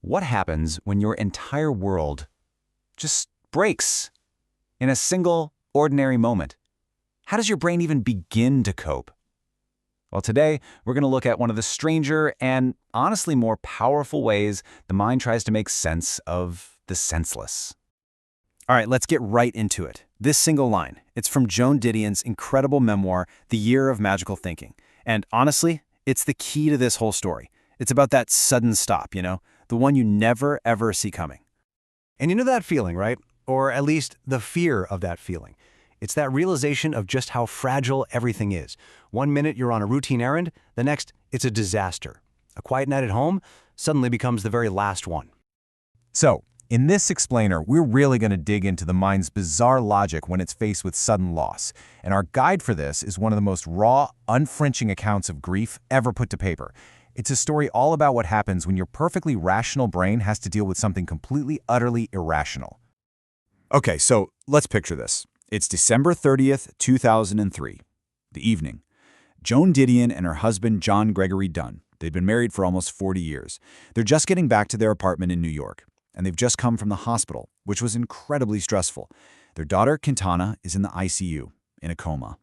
What happens when your entire world just breaks in a single, ordinary moment? How does your brain even begin to cope? Well, today, we're going to look at one of the stranger and honestly more powerful ways the mind tries to make sense of the senseless. All right, let's get right into it. This single line, it's from Joan Didion's incredible memoir, The Year of Magical Thinking. And honestly, it's the key to this whole story. It's about that sudden stop, the one you never, ever see coming. And you know that feeling, right? Or at least the fear of that feeling. It's that realization of just how fragile everything is. One minute you're on a routine errand, the next it's a disaster. A quiet night at home suddenly becomes the very last one. So, in this explainer, we're really going to dig into the mind's bizarre logic when it's faced with sudden loss. And our guide for this is one of the most raw, unflinching accounts of grief ever put to paper. It's a story all about what happens when your perfectly rational brain has to deal with something completely, utterly irrational. Okay, so let's picture this. It's December 30th, 2003. The evening. Joan Didion and her husband, John Gregory Dunn. They'd been married for almost 40 years. They're just getting back to their apartment in New York. And they've just come from the hospital, which was incredibly stressful. Their daughter, Quintana, is in the ICU, in a coma.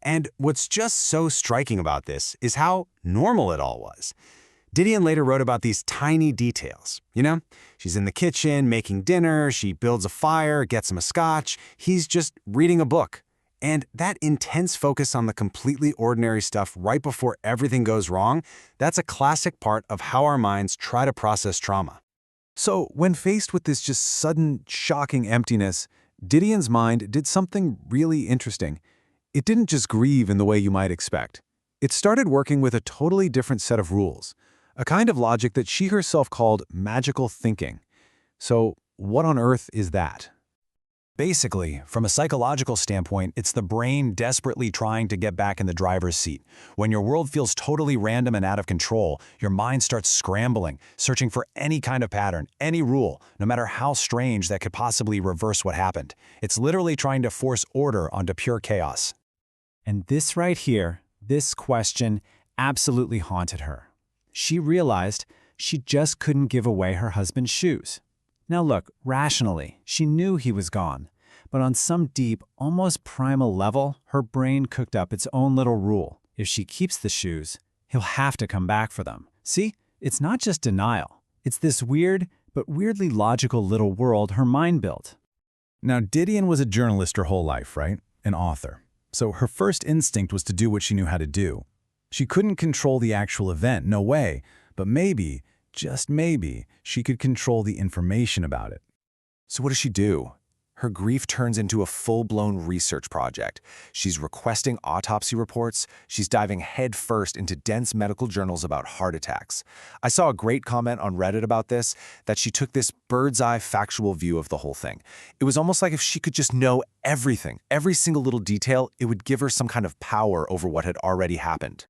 And what's just so striking about this is how normal it all was. Didion later wrote about these tiny details. She's in the kitchen making dinner, she builds a fire, gets him a scotch, he's just reading a book. And that intense focus on the completely ordinary stuff right before everything goes wrong, that's a classic part of how our minds try to process trauma. So, when faced with this just sudden, shocking emptiness, Didion's mind did something really interesting. It didn't just grieve in the way you might expect. It started working with a totally different set of rules, a kind of logic that she herself called magical thinking. So, what on earth is that? Basically, from a psychological standpoint, it's the brain desperately trying to get back in the driver's seat. When your world feels totally random and out of control, your mind starts scrambling, searching for any kind of pattern, any rule, no matter how strange that could possibly reverse what happened. It's literally trying to force order onto pure chaos. And this right here, this question, absolutely haunted her. She realized she just couldn't give away her husband's shoes. Now look, rationally, she knew he was gone. But on some deep, almost primal level, her brain cooked up its own little rule. If she keeps the shoes, he'll have to come back for them. See, it's not just denial. It's this weird, but weirdly logical little world her mind built. Now, Didion was a journalist her whole life, right? An author. So her first instinct was to do what she knew how to do. She couldn't control the actual event, no way, but maybe, just maybe, she could control the information about it. So what does she do? Her grief turns into a full-blown research project. She's requesting autopsy reports. She's diving headfirst into dense medical journals about heart attacks. I saw a great comment on Reddit about this, that she took this bird's-eye factual view of the whole thing. It was almost like if she could just know everything, every single little detail, it would give her some kind of power over what had already happened.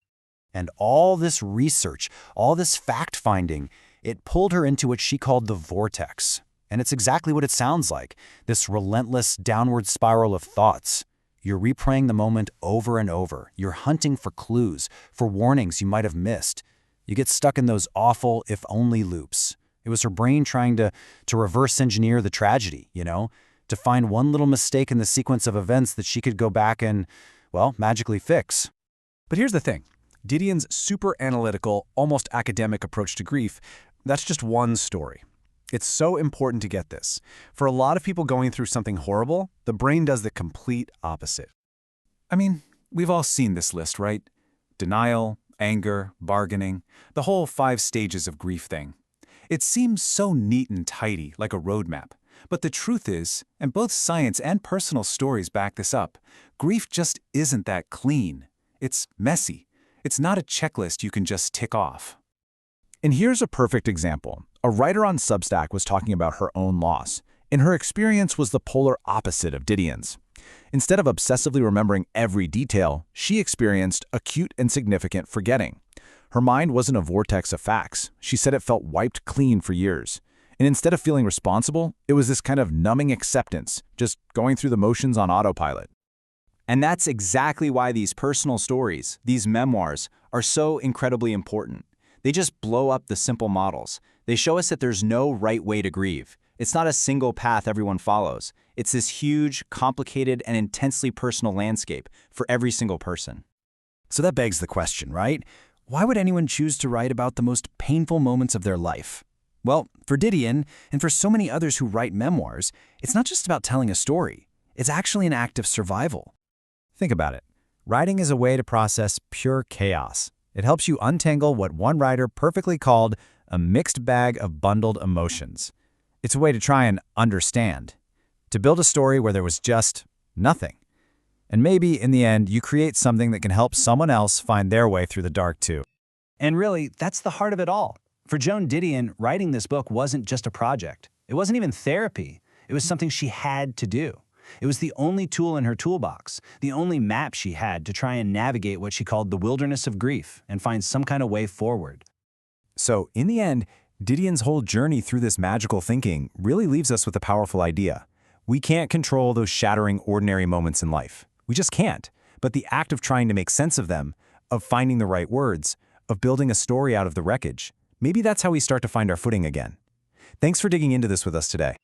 And all this research, all this fact-finding, it pulled her into what she called the vortex. And it's exactly what it sounds like, this relentless downward spiral of thoughts. You're replaying the moment over and over. You're hunting for clues, for warnings you might have missed. You get stuck in those awful if-only loops. It was her brain trying to reverse engineer the tragedy, to find one little mistake in the sequence of events that she could go back and, well, magically fix. But here's the thing. Didion's super analytical, almost academic approach to grief, that's just one story. It's so important to get this. For a lot of people going through something horrible, the brain does the complete opposite. I mean, we've all seen this list, right? Denial, anger, bargaining, the whole 5 stages of grief thing. It seems so neat and tidy, like a roadmap. But the truth is, and both science and personal stories back this up, grief just isn't that clean. It's messy. It's not a checklist you can just tick off. And here's a perfect example. A writer on Substack was talking about her own loss, and her experience was the polar opposite of Didion's. Instead of obsessively remembering every detail, she experienced acute and significant forgetting. Her mind wasn't a vortex of facts. She said it felt wiped clean for years. And instead of feeling responsible, it was this kind of numbing acceptance, just going through the motions on autopilot. And that's exactly why these personal stories, these memoirs, are so incredibly important. They just blow up the simple models. They show us that there's no right way to grieve. It's not a single path everyone follows. It's this huge, complicated, and intensely personal landscape for every single person. So that begs the question, right? Why would anyone choose to write about the most painful moments of their life? Well, for Didion, and for so many others who write memoirs, it's not just about telling a story. It's actually an act of survival. Think about it. Writing is a way to process pure chaos. It helps you untangle what one writer perfectly called a mixed bag of bundled emotions. It's a way to try and understand, to build a story where there was just nothing. And maybe, in the end, you create something that can help someone else find their way through the dark too. And really, that's the heart of it all. For Joan Didion, writing this book wasn't just a project. It wasn't even therapy. It was something she had to do. It was the only tool in her toolbox, the only map she had to try and navigate what she called the wilderness of grief and find some kind of way forward. So, in the end, Didion's whole journey through this magical thinking really leaves us with a powerful idea. We can't control those shattering, ordinary moments in life. We just can't. But the act of trying to make sense of them, of finding the right words, of building a story out of the wreckage, maybe that's how we start to find our footing again. Thanks for digging into this with us today.